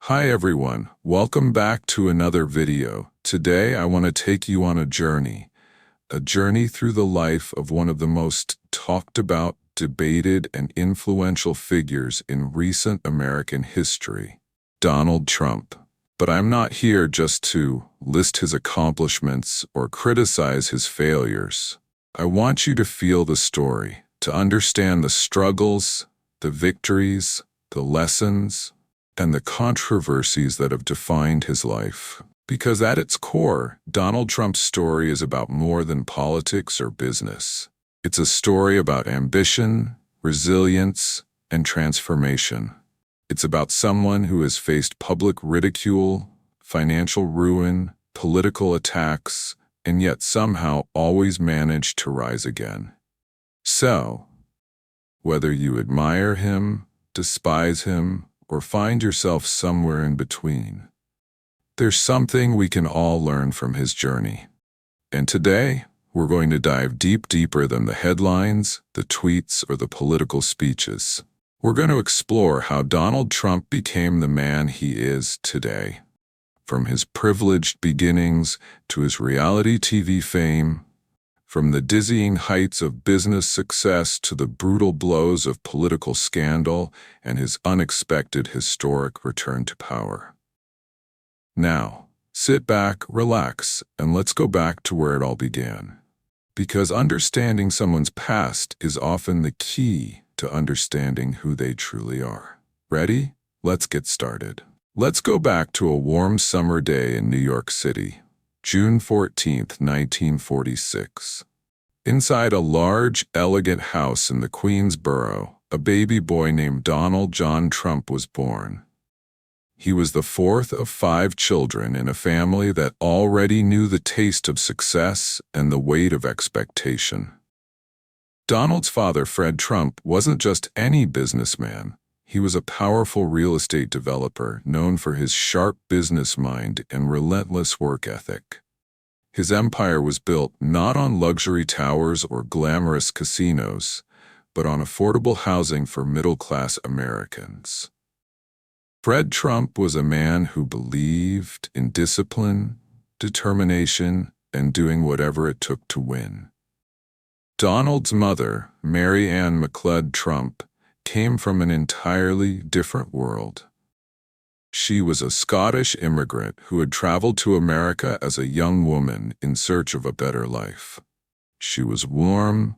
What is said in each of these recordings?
Hi everyone, welcome back to another video. Today I want to take you on a journey through the life of one of the most talked about, debated, and influential figures in recent American history, Donald Trump. But I'm not here just to list his accomplishments or criticize his failures. I want you to feel the story, to understand the struggles, the victories, the lessons, and the controversies that have defined his life. Because at its core, Donald Trump's story is about more than politics or business. It's a story about ambition, resilience, and transformation. It's about someone who has faced public ridicule, financial ruin, political attacks, and yet somehow always managed to rise again. So, whether you admire him, despise him, or find yourself somewhere in between, there's something we can all learn from his journey. And today, we're going to dive deeper than the headlines, the tweets, or the political speeches. We're going to explore how Donald Trump became the man he is today. From his privileged beginnings to his reality TV fame, from the dizzying heights of business success to the brutal blows of political scandal and his unexpected historic return to power. Now, sit back, relax, and let's go back to where it all began. Because understanding someone's past is often the key to understanding who they truly are. Ready? Let's get started. Let's go back to a warm summer day in New York City, June 14th, 1946. Inside a large, elegant house in the Queens borough, a baby boy named Donald John Trump was born. He was the fourth of 5 children in a family that already knew the taste of success and the weight of expectation. Donald's father, Fred Trump, wasn't just any businessman. He was a powerful real estate developer known for his sharp business mind and relentless work ethic. His empire was built not on luxury towers or glamorous casinos, but on affordable housing for middle-class Americans. Fred Trump was a man who believed in discipline, determination, and doing whatever it took to win. Donald's mother, Mary Ann McLeod Trump, came from an entirely different world. She was a Scottish immigrant who had traveled to America as a young woman in search of a better life. She was warm,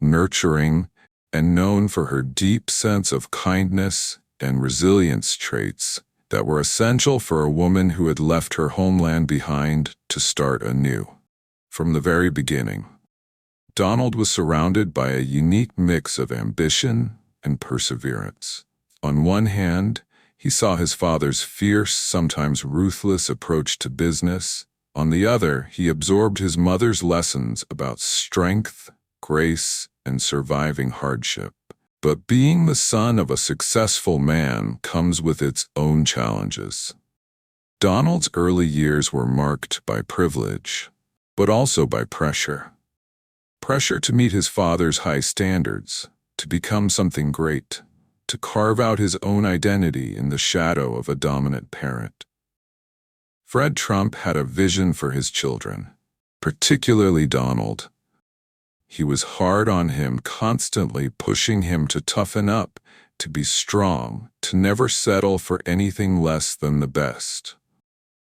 nurturing, and known for her deep sense of kindness and resilience traits that were essential for a woman who had left her homeland behind to start anew. From the very beginning, Donald was surrounded by a unique mix of ambition and perseverance. On one hand, he saw his father's fierce, sometimes ruthless approach to business. On the other, he absorbed his mother's lessons about strength, grace, and surviving hardship. But being the son of a successful man comes with its own challenges. Donald's early years were marked by privilege, but also by pressure. Pressure to meet his father's high standards, to become something great, to carve out his own identity in the shadow of a dominant parent. Fred Trump had a vision for his children, particularly Donald. He was hard on him, constantly pushing him to toughen up, to be strong, to never settle for anything less than the best.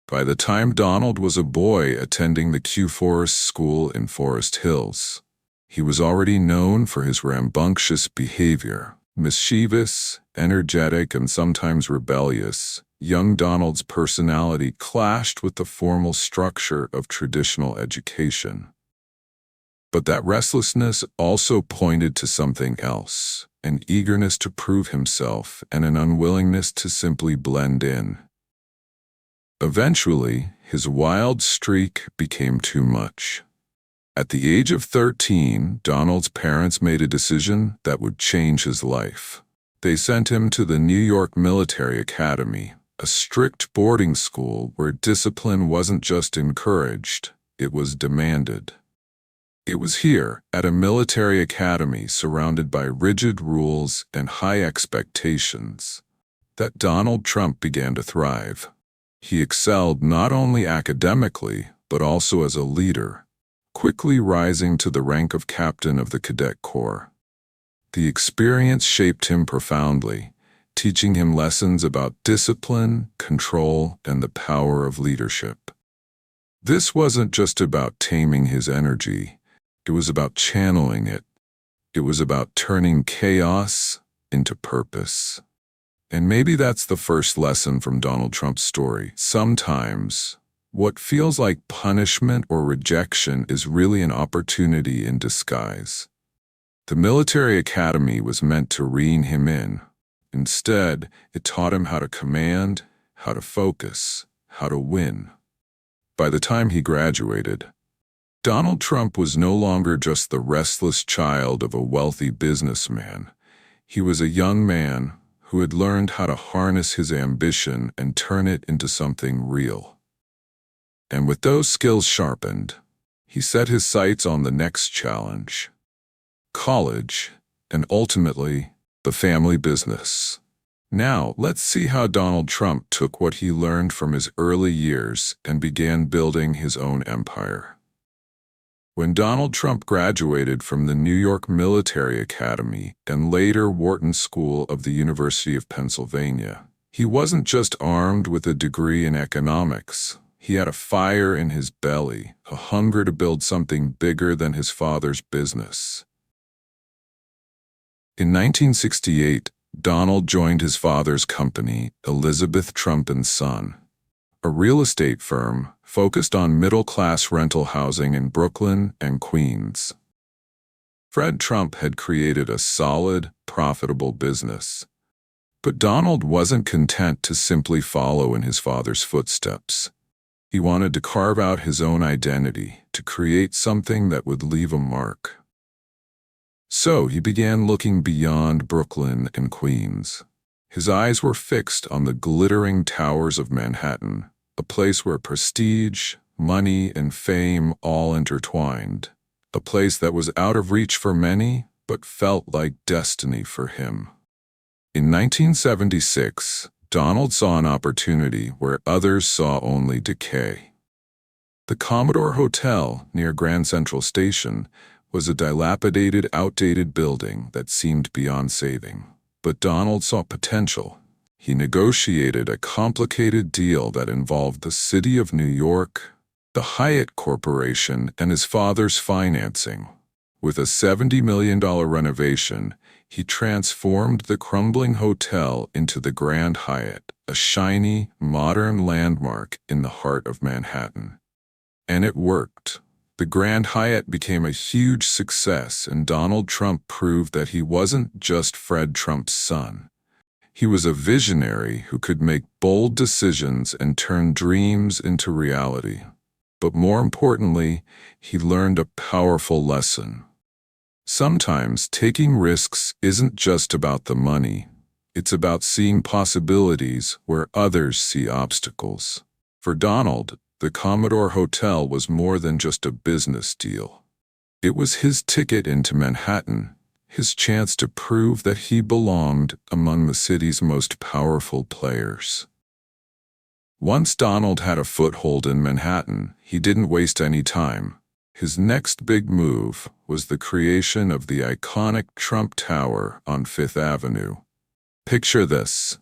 By the time Donald was a boy attending the Q Forest School in Forest Hills, he was already known for his rambunctious behavior. Mischievous, energetic, and sometimes rebellious, young Donald's personality clashed with the formal structure of traditional education. But that restlessness also pointed to something else, an eagerness to prove himself and an unwillingness to simply blend in. Eventually, his wild streak became too much. At the age of 13, Donald's parents made a decision that would change his life. They sent him to the New York Military Academy, a strict boarding school where discipline wasn't just encouraged, it was demanded. It was here, at a military academy surrounded by rigid rules and high expectations, that Donald Trump began to thrive. He excelled not only academically, but also as a leader, quickly rising to the rank of captain of the Cadet Corps. The experience shaped him profoundly, teaching him lessons about discipline, control, and the power of leadership. This wasn't just about taming his energy, it was about channeling it. It was about turning chaos into purpose. And maybe that's the first lesson from Donald Trump's story. Sometimes, what feels like punishment or rejection is really an opportunity in disguise. The military academy was meant to rein him in. Instead, it taught him how to command, how to focus, how to win. By the time he graduated, Donald Trump was no longer just the restless child of a wealthy businessman. He was a young man who had learned how to harness his ambition and turn it into something real. And with those skills sharpened, he set his sights on the next challenge: college, and ultimately, the family business. Now, let's see how Donald Trump took what he learned from his early years and began building his own empire. When Donald Trump graduated from the New York Military Academy and later Wharton School of the University of Pennsylvania, he wasn't just armed with a degree in economics. He had a fire in his belly, a hunger to build something bigger than his father's business. In 1968, Donald joined his father's company, Elizabeth Trump & Son, a real estate firm focused on middle-class rental housing in Brooklyn and Queens. Fred Trump had created a solid, profitable business. But Donald wasn't content to simply follow in his father's footsteps. He wanted to carve out his own identity, to create something that would leave a mark. So he began looking beyond Brooklyn and Queens. His eyes were fixed on the glittering towers of Manhattan, a place where prestige, money, and fame all intertwined. A place that was out of reach for many, but felt like destiny for him. In 1976, Donald saw an opportunity where others saw only decay. The Commodore Hotel near Grand Central Station was a dilapidated, outdated building that seemed beyond saving. But Donald saw potential. He negotiated a complicated deal that involved the city of New York, the Hyatt Corporation, and his father's financing. With a $70 million renovation, he transformed the crumbling hotel into the Grand Hyatt, a shiny, modern landmark in the heart of Manhattan. And it worked. The Grand Hyatt became a huge success, and Donald Trump proved that he wasn't just Fred Trump's son. He was a visionary who could make bold decisions and turn dreams into reality. But more importantly, he learned a powerful lesson. Sometimes taking risks isn't just about the money. It's about seeing possibilities where others see obstacles. For Donald, the Commodore Hotel was more than just a business deal. It was his ticket into Manhattan, his chance to prove that he belonged among the city's most powerful players. Once Donald had a foothold in Manhattan, he didn't waste any time. His next big move was the creation of the iconic Trump Tower on Fifth Avenue. Picture this: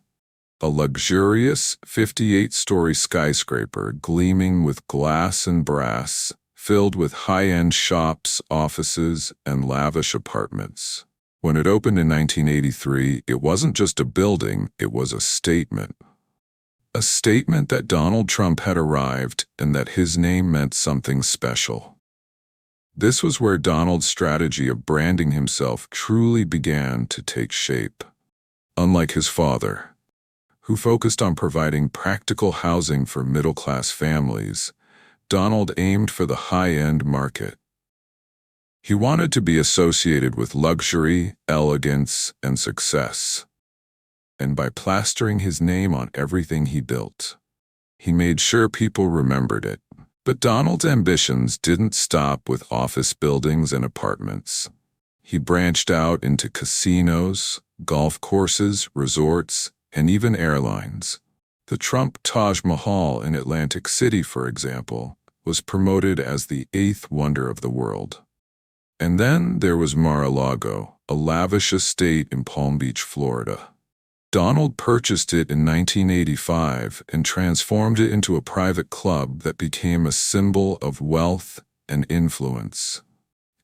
a luxurious 58-story skyscraper gleaming with glass and brass, filled with high-end shops, offices, and lavish apartments. When it opened in 1983, it wasn't just a building, it was a statement. A statement that Donald Trump had arrived and that his name meant something special. This was where Donald's strategy of branding himself truly began to take shape. Unlike his father, who focused on providing practical housing for middle-class families, Donald aimed for the high-end market. He wanted to be associated with luxury, elegance, and success. And by plastering his name on everything he built, he made sure people remembered it. But Donald's ambitions didn't stop with office buildings and apartments. He branched out into casinos, golf courses, resorts, and even airlines. The Trump Taj Mahal in Atlantic City, for example, was promoted as the eighth wonder of the world. And then there was Mar-a-Lago, a lavish estate in Palm Beach, Florida. Donald purchased it in 1985 and transformed it into a private club that became a symbol of wealth and influence.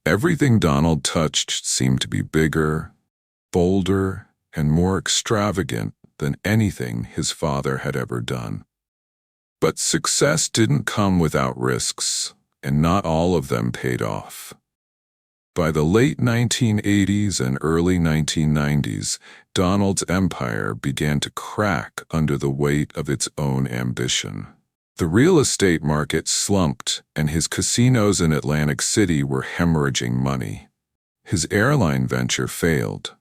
Everything Donald touched seemed to be bigger, bolder, and more extravagant than anything his father had ever done. But success didn't come without risks, and not all of them paid off. By the late 1980s and early 1990s, Donald's empire began to crack under the weight of its own ambition. The real estate market slumped, and his casinos in Atlantic City were hemorrhaging money. His airline venture failed.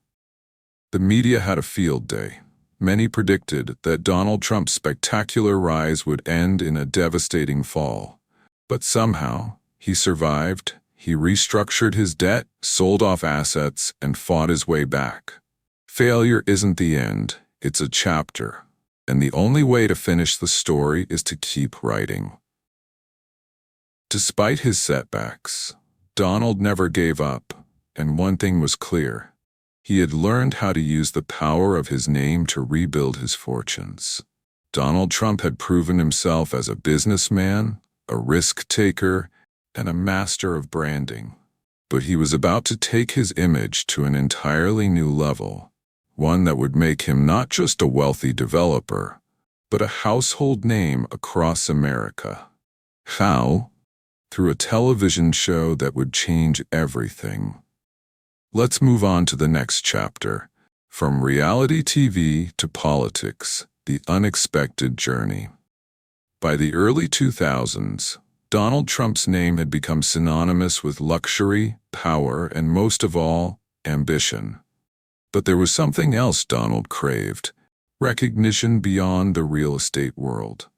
The media had a field day. Many predicted that Donald Trump's spectacular rise would end in a devastating fall. But somehow, he survived. He restructured his debt, sold off assets, and fought his way back. Failure isn't the end, it's a chapter. And the only way to finish the story is to keep writing. Despite his setbacks, Donald never gave up, and one thing was clear. He had learned how to use the power of his name to rebuild his fortunes. Donald Trump had proven himself as a businessman, a risk-taker, and a master of branding. But he was about to take his image to an entirely new level, one that would make him not just a wealthy developer, but a household name across America. How? Through a television show that would change everything. Let's move on to the next chapter. From reality TV to politics, the unexpected journey. By the early 2000s, Donald Trump's name had become synonymous with luxury, power, and most of all, ambition. But there was something else Donald craved: recognition beyond the real estate world.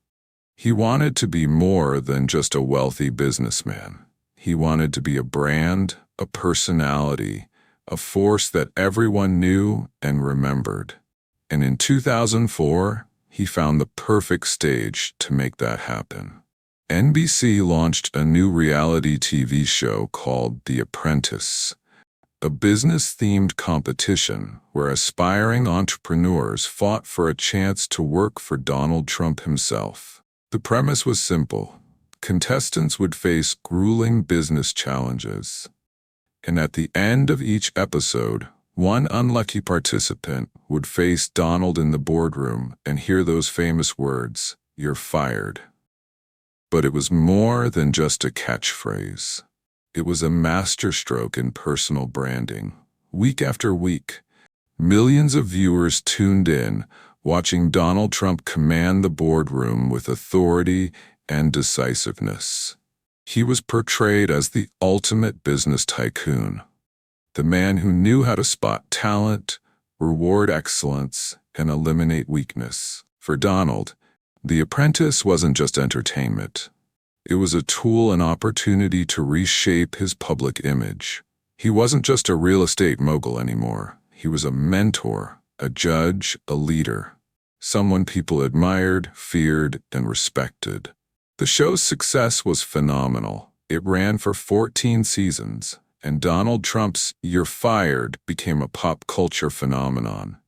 He wanted to be more than just a wealthy businessman. He wanted to be a brand, a personality, a force that everyone knew and remembered. And in 2004, he found the perfect stage to make that happen. NBC launched a new reality TV show called The Apprentice, a business-themed competition where aspiring entrepreneurs fought for a chance to work for Donald Trump himself. The premise was simple. Contestants would face grueling business challenges. And at the end of each episode, one unlucky participant would face Donald in the boardroom and hear those famous words, "You're fired." But it was more than just a catchphrase. It was a masterstroke in personal branding. Week after week, millions of viewers tuned in, watching Donald Trump command the boardroom with authority and decisiveness. He was portrayed as the ultimate business tycoon, the man who knew how to spot talent, reward excellence, and eliminate weakness. For Donald, The Apprentice wasn't just entertainment. It was a tool and opportunity to reshape his public image. He wasn't just a real estate mogul anymore. He was a mentor, a judge, a leader, someone people admired, feared, and respected. The show's success was phenomenal. It ran for 14 seasons, and Donald Trump's "You're fired" became a pop culture phenomenon.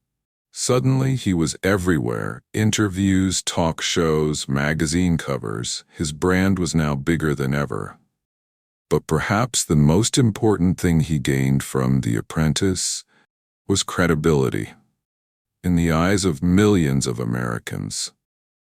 Suddenly, he was everywhere. Interviews, talk shows, magazine covers. His brand was now bigger than ever. But perhaps the most important thing he gained from The Apprentice was credibility. In the eyes of millions of Americans,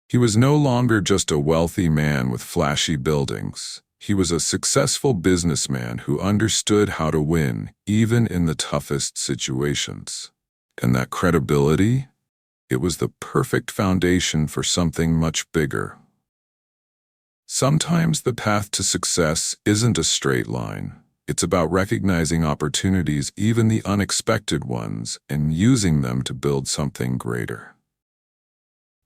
he was no longer just a wealthy man with flashy buildings. He was a successful businessman who understood how to win, even in the toughest situations. And that credibility, it was the perfect foundation for something much bigger. Sometimes the path to success isn't a straight line. It's about recognizing opportunities, even the unexpected ones, and using them to build something greater.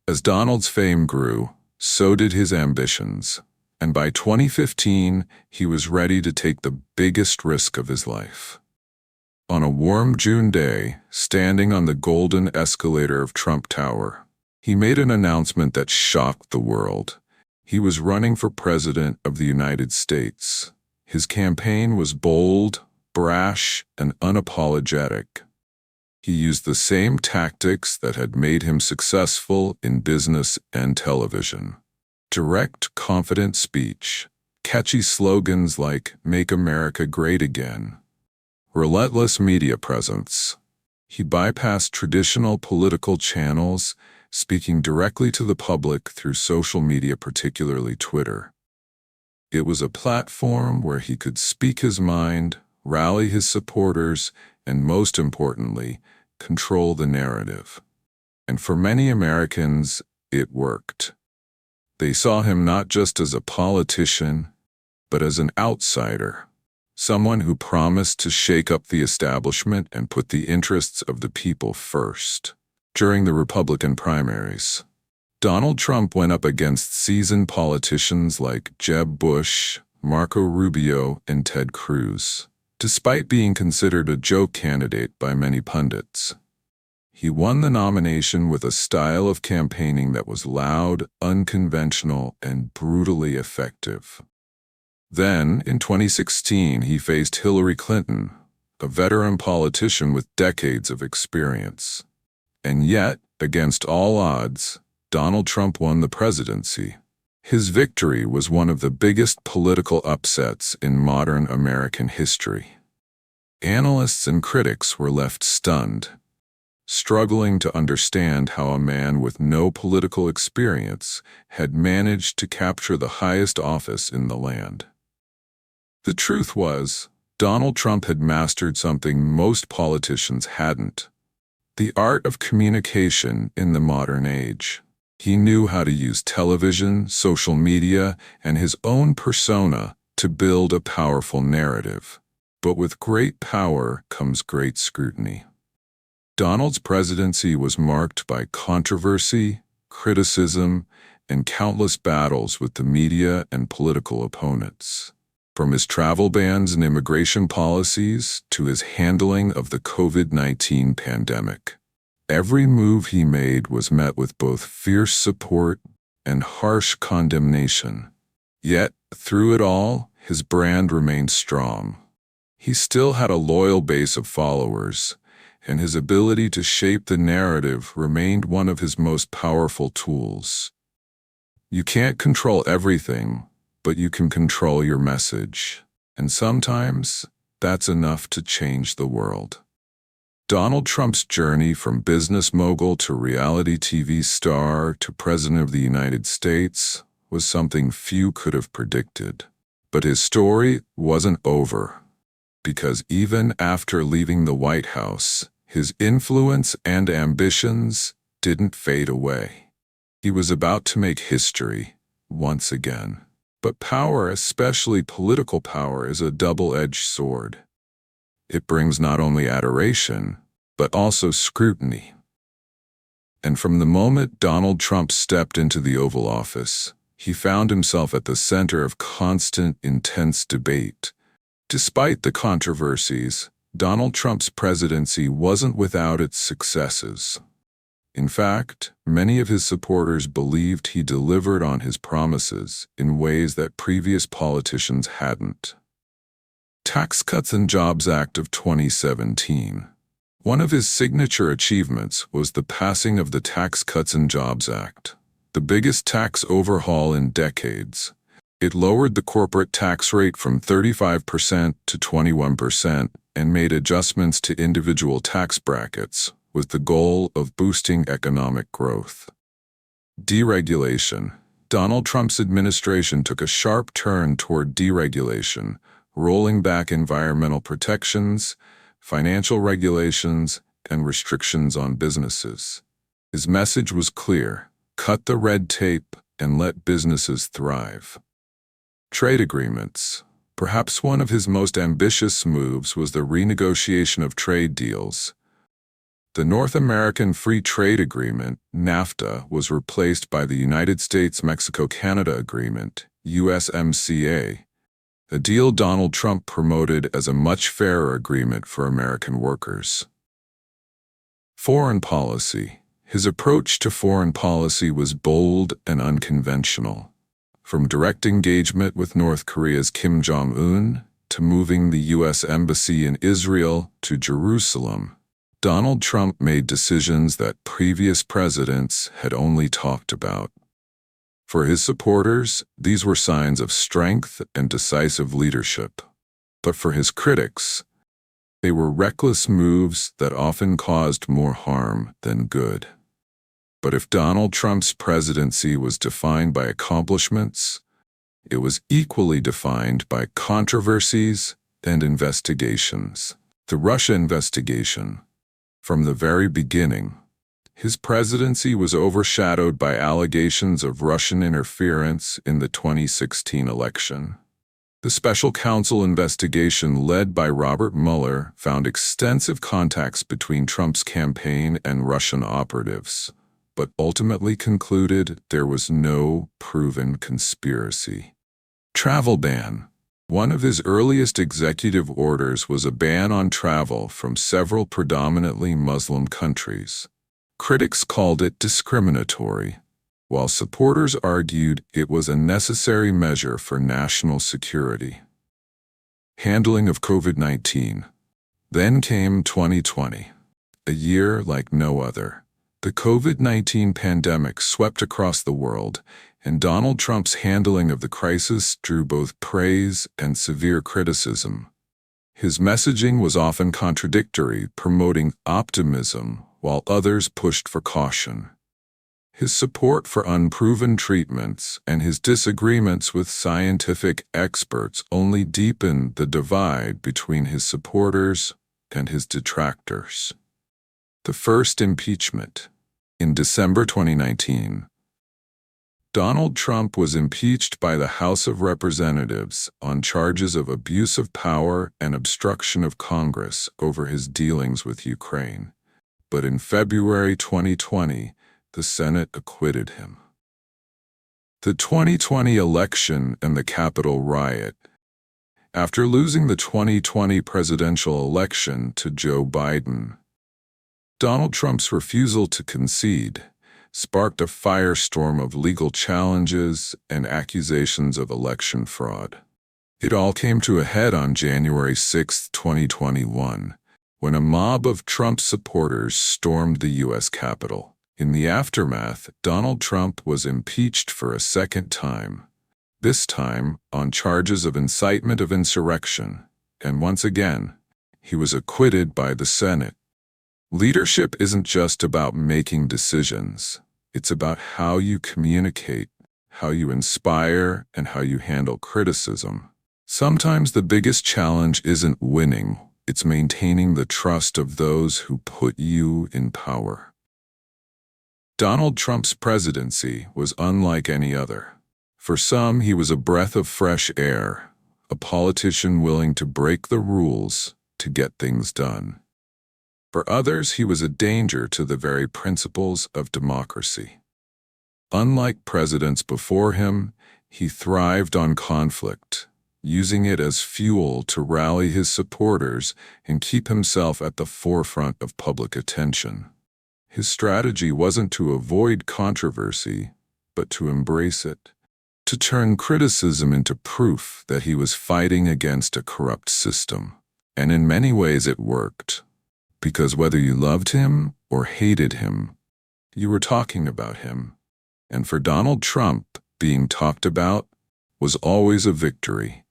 As Donald's fame grew, so did his ambitions. And by 2015, he was ready to take the biggest risk of his life. On a warm June day, standing on the golden escalator of Trump Tower, he made an announcement that shocked the world. He was running for president of the United States. His campaign was bold, brash, and unapologetic. He used the same tactics that had made him successful in business and television. Direct, confident speech, catchy slogans like "Make America Great Again," relentless media presence. He bypassed traditional political channels, speaking directly to the public through social media, particularly Twitter. It was a platform where he could speak his mind, rally his supporters, and most importantly, control the narrative. And for many Americans, it worked. They saw him not just as a politician, but as an outsider, someone who promised to shake up the establishment and put the interests of the people first. During the Republican primaries, Donald Trump went up against seasoned politicians like Jeb Bush, Marco Rubio, and Ted Cruz. Despite being considered a joke candidate by many pundits, he won the nomination with a style of campaigning that was loud, unconventional, and brutally effective. Then, in 2016, he faced Hillary Clinton, a veteran politician with decades of experience. And yet, against all odds, Donald Trump won the presidency. His victory was one of the biggest political upsets in modern American history. Analysts and critics were left stunned, struggling to understand how a man with no political experience had managed to capture the highest office in the land. The truth was, Donald Trump had mastered something most politicians hadn't: the art of communication in the modern age. He knew how to use television, social media, and his own persona to build a powerful narrative. But with great power comes great scrutiny. Donald's presidency was marked by controversy, criticism, and countless battles with the media and political opponents. From his travel bans and immigration policies to his handling of the COVID-19 pandemic, every move he made was met with both fierce support and harsh condemnation. Yet, through it all, his brand remained strong. He still had a loyal base of followers, and his ability to shape the narrative remained one of his most powerful tools. You can't control everything, but you can control your message, and sometimes that's enough to change the world. Donald Trump's journey from business mogul to reality TV star to President of the United States was something few could have predicted. But his story wasn't over, because even after leaving the White House, his influence and ambitions didn't fade away. He was about to make history once again. But power, especially political power, is a double-edged sword. It brings not only adoration, but also scrutiny. And from the moment Donald Trump stepped into the Oval Office, he found himself at the center of constant, intense debate. Despite the controversies, Donald Trump's presidency wasn't without its successes. In fact, many of his supporters believed he delivered on his promises in ways that previous politicians hadn't. Tax Cuts and Jobs Act of 2017. One of his signature achievements was the passing of the Tax Cuts and Jobs Act, the biggest tax overhaul in decades. It lowered the corporate tax rate from 35% to 21% and made adjustments to individual tax brackets, with the goal of boosting economic growth. Deregulation. Donald Trump's administration took a sharp turn toward deregulation, rolling back environmental protections, financial regulations, and restrictions on businesses. His message was clear: cut the red tape and let businesses thrive. Trade agreements. Perhaps one of his most ambitious moves was the renegotiation of trade deals. The North American Free Trade Agreement, NAFTA, was replaced by the United States-Mexico-Canada Agreement, USMCA. a deal Donald Trump promoted as a much fairer agreement for American workers. Foreign policy. His approach to foreign policy was bold and unconventional. From direct engagement with North Korea's Kim Jong-un to moving the U.S. Embassy in Israel to Jerusalem, Donald Trump made decisions that previous presidents had only talked about. For his supporters, these were signs of strength and decisive leadership. But for his critics, they were reckless moves that often caused more harm than good. But if Donald Trump's presidency was defined by accomplishments, it was equally defined by controversies and investigations. The Russia investigation. From the very beginning, his presidency was overshadowed by allegations of Russian interference in the 2016 election. The special counsel investigation led by Robert Mueller found extensive contacts between Trump's campaign and Russian operatives, but ultimately concluded there was no proven conspiracy. Travel ban. One of his earliest executive orders was a ban on travel from several predominantly Muslim countries. Critics called it discriminatory, while supporters argued it was a necessary measure for national security. Handling of COVID-19. Then came 2020, a year like no other. The COVID-19 pandemic swept across the world, and Donald Trump's handling of the crisis drew both praise and severe criticism. His messaging was often contradictory, promoting optimism while others pushed for caution. His support for unproven treatments and his disagreements with scientific experts only deepened the divide between his supporters and his detractors. The first impeachment. In December 2019, Donald Trump was impeached by the House of Representatives on charges of abuse of power and obstruction of Congress over his dealings with Ukraine. But in February 2020, the Senate acquitted him. The 2020 election and the Capitol riot. After losing the 2020 presidential election to Joe Biden, Donald Trump's refusal to concede sparked a firestorm of legal challenges and accusations of election fraud. It all came to a head on January 6, 2021, when a mob of Trump supporters stormed the U.S. Capitol. In the aftermath, Donald Trump was impeached for a second time, this time on charges of incitement of insurrection, and once again, he was acquitted by the Senate. Leadership isn't just about making decisions. It's about how you communicate, how you inspire, and how you handle criticism. Sometimes the biggest challenge isn't winning, it's maintaining the trust of those who put you in power. Donald Trump's presidency was unlike any other. For some, he was a breath of fresh air, a politician willing to break the rules to get things done. For others, he was a danger to the very principles of democracy. Unlike presidents before him, he thrived on conflict, using it as fuel to rally his supporters and keep himself at the forefront of public attention. His strategy wasn't to avoid controversy, but to embrace it, to turn criticism into proof that he was fighting against a corrupt system. And in many ways it worked. Because whether you loved him or hated him, you were talking about him. And for Donald Trump, being talked about was always a victory.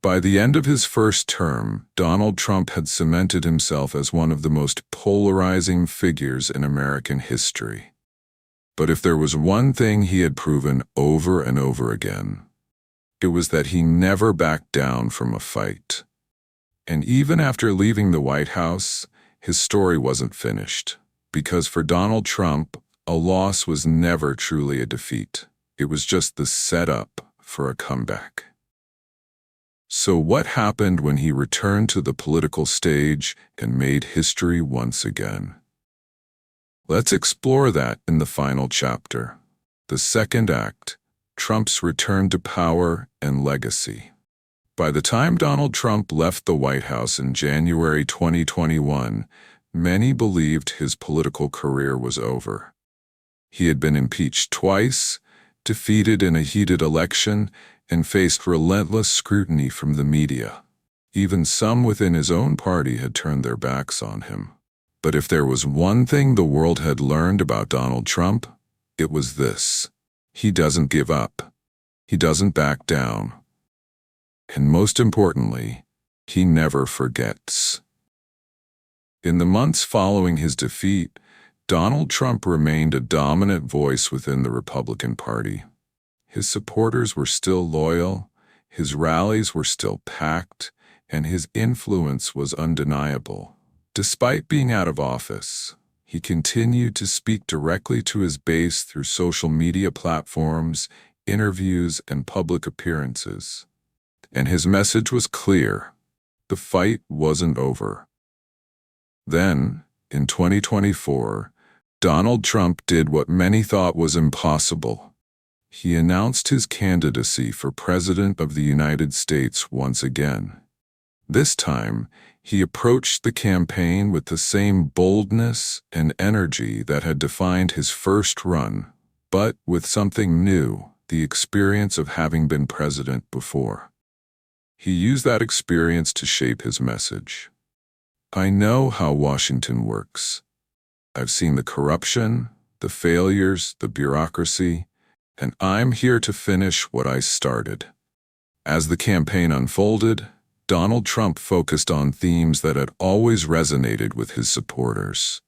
By the end of his first term, Donald Trump had cemented himself as one of the most polarizing figures in American history. But if there was one thing he had proven over and over again, it was that he never backed down from a fight. And even after leaving the White House, his story wasn't finished. Because for Donald Trump, a loss was never truly a defeat. It was just the setup for a comeback. So what happened when he returned to the political stage and made history once again? Let's explore that in the final chapter. The second act, Trump's return to power and legacy. By the time Donald Trump left the White House in January 2021, many believed his political career was over. He had been impeached twice, defeated in a heated election, and faced relentless scrutiny from the media. Even some within his own party had turned their backs on him. But if there was one thing the world had learned about Donald Trump, it was this: he doesn't give up. He doesn't back down. And most importantly, he never forgets. In the months following his defeat, Donald Trump remained a dominant voice within the Republican Party. His supporters were still loyal, his rallies were still packed, and his influence was undeniable. Despite being out of office, he continued to speak directly to his base through social media platforms, interviews, and public appearances. And his message was clear: the fight wasn't over. Then, in 2024, Donald Trump did what many thought was impossible. He announced his candidacy for President of the United States once again. This time, he approached the campaign with the same boldness and energy that had defined his first run, but with something new: the experience of having been president before. He used that experience to shape his message. I know how Washington works. I've seen the corruption, the failures, the bureaucracy, and I'm here to finish what I started. As the campaign unfolded, Donald Trump focused on themes that had always resonated with his supporters.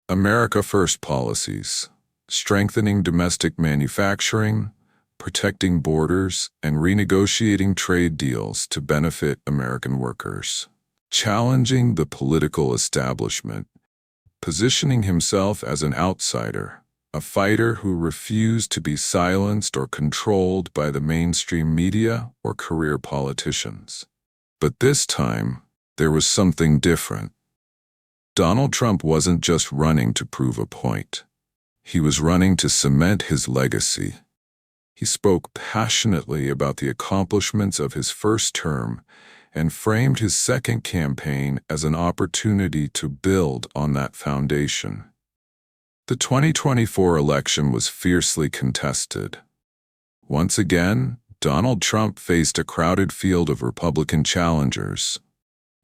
America First policies, strengthening domestic manufacturing, protecting borders, and renegotiating trade deals to benefit American workers. Challenging the political establishment, positioning himself as an outsider, a fighter who refused to be silenced or controlled by the mainstream media or career politicians. But this time, there was something different. Donald Trump wasn't just running to prove a point. He was running to cement his legacy. He spoke passionately about the accomplishments of his first term and framed his second campaign as an opportunity to build on that foundation. The 2024 election was fiercely contested. Once again, Donald Trump faced a crowded field of Republican challengers,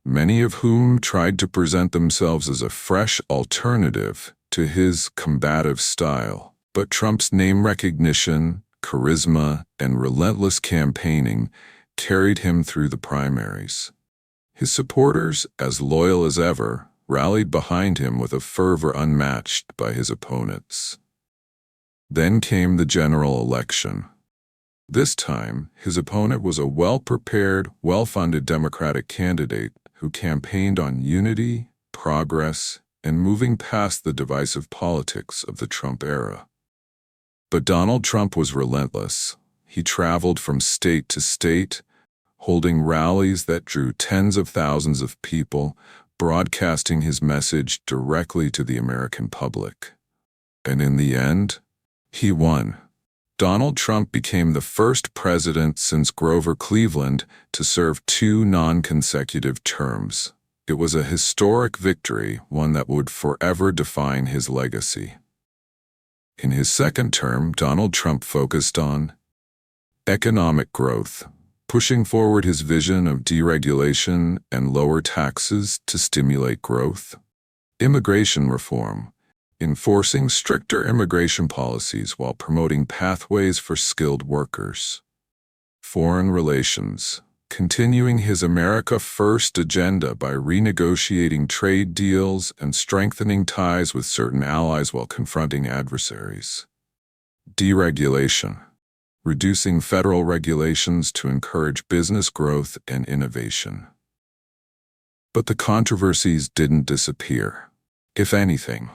many of whom tried to present themselves as a fresh alternative to his combative style. But Trump's name recognition, charisma, and relentless campaigning carried him through the primaries. His supporters, as loyal as ever, rallied behind him with a fervor unmatched by his opponents. Then came the general election. This time, his opponent was a well-prepared, well-funded Democratic candidate who campaigned on unity, progress, and moving past the divisive politics of the Trump era. But Donald Trump was relentless. He traveled from state to state, holding rallies that drew tens of thousands of people, broadcasting his message directly to the American public. And in the end, he won. Donald Trump became the first president since Grover Cleveland to serve 2 non-consecutive terms. It was a historic victory, one that would forever define his legacy. In his second term, Donald Trump focused on economic growth, pushing forward his vision of deregulation and lower taxes to stimulate growth. Immigration reform, enforcing stricter immigration policies while promoting pathways for skilled workers. Foreign relations, continuing his America First agenda by renegotiating trade deals and strengthening ties with certain allies while confronting adversaries. Deregulation, reducing federal regulations to encourage business growth and innovation. But the controversies didn't disappear. If anything,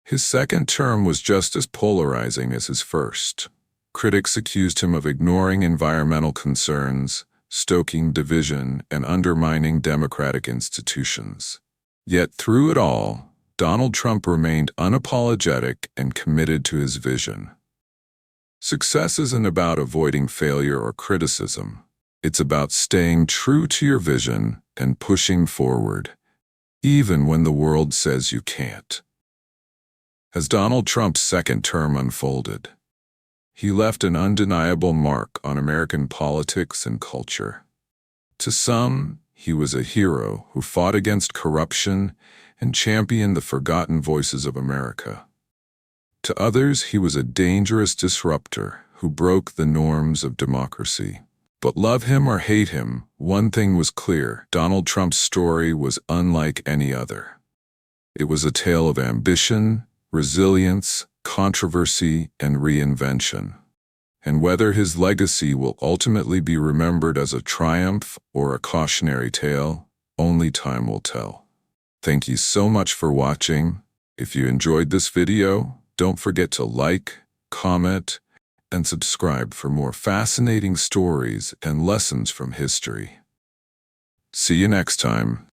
his second term was just as polarizing as his first. Critics accused him of ignoring environmental concerns, stoking division, and undermining democratic institutions. Yet through it all, Donald Trump remained unapologetic and committed to his vision. Success isn't about avoiding failure or criticism. It's about staying true to your vision and pushing forward, even when the world says you can't. As Donald Trump's second term unfolded, he left an undeniable mark on American politics and culture. To some, he was a hero who fought against corruption and championed the forgotten voices of America. To others, he was a dangerous disruptor who broke the norms of democracy. But love him or hate him, one thing was clear: Donald Trump's story was unlike any other. It was a tale of ambition, resilience, controversy, and reinvention. And whether his legacy will ultimately be remembered as a triumph or a cautionary tale, only time will tell. Thank you so much for watching. If you enjoyed this video, don't forget to like, comment, and subscribe for more fascinating stories and lessons from history. See you next time.